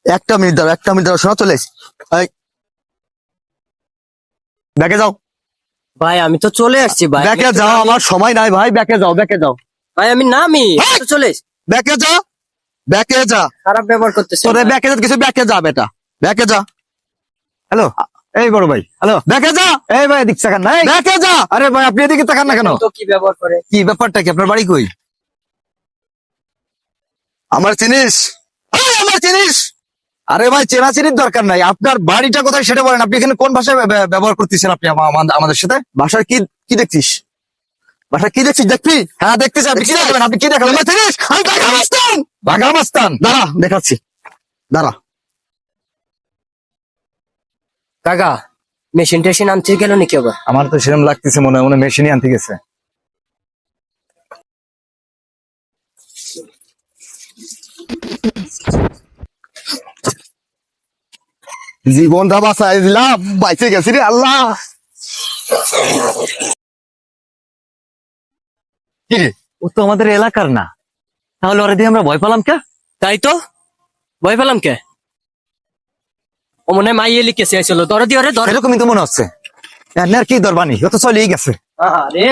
একটা মিনিট দাও, একটা মিনিট দাও, শোনা চলে এসছি। এই, ব্যাকে যাও, ভাই আমি তো চলে আসছি ভাই। ব্যাকে যাও, আমার সময় নাই ভাই, ব্যাকে যাও, ব্যাকে যাও, ভাই আমি নামি, আমি তো চলে এসছি। ব্যাকে যা, ব্যাকে যা। খারাপ ব্যবহার করতেছে তোরে ভাই। ব্যাকে যা কিছু, ব্যাকে যা বেটা, ব্যাকে যা। হ্যালো, এই বড় ভাই, হ্যালো, ব্যাকে যা। এই ভাই এদিকে তাকান না, এই, ব্যাকে যা। আরে ভাই আপনি এদিকে তাকান না কেন? তো কি ব্যবহার করে? কি ব্যাপারটা কি? আপনার বাড়ি কই? আমার চিনিস? এই, আমার চিনিস? আরে ভাই চেনাচিনির দরকার নাই, আপনার বাড়িটা কোথায় সেটা বলেন। আপনি এখানে কোন ভাষায় ব্যবহার করতেছেন আপনি আমাদের সাথে? ভাষার কি কি দেখছিস? ভাষা কি দেখছিস? দেখবি? হ্যাঁ দেখতেছি। আপনি কি দেখাবেন? আপনি কি দেখাবেন? আমার চিনিস? আমি বাঘা মাস্তান, বাঘা মাস্তান। দাঁড়া দেখাচ্ছি, দাঁড়া। কাকা মেশিন টেশিন আনতে গেল নাকি আবার? আমার তো সেরকম লাগতেছে, মনে হয় মেশিনই আনতে গেছে। জীবনটা বাঁচাই দিলাম, বাইচে গেছি রে আল্লাহ। কি রে, ও তো আমাদের এলাকার না, তাহলে ওরা দিয়ে আমরা ভয় পেলাম কে? তাই তো, ভয় পেলাম কে? ও মনে হয় মাইয়ে লিখেছে, ধরে দিয়ে ধরে। এরকমই তো মনে হচ্ছে। এর কি দরবানি, ও তো চলেই গেছে। আরে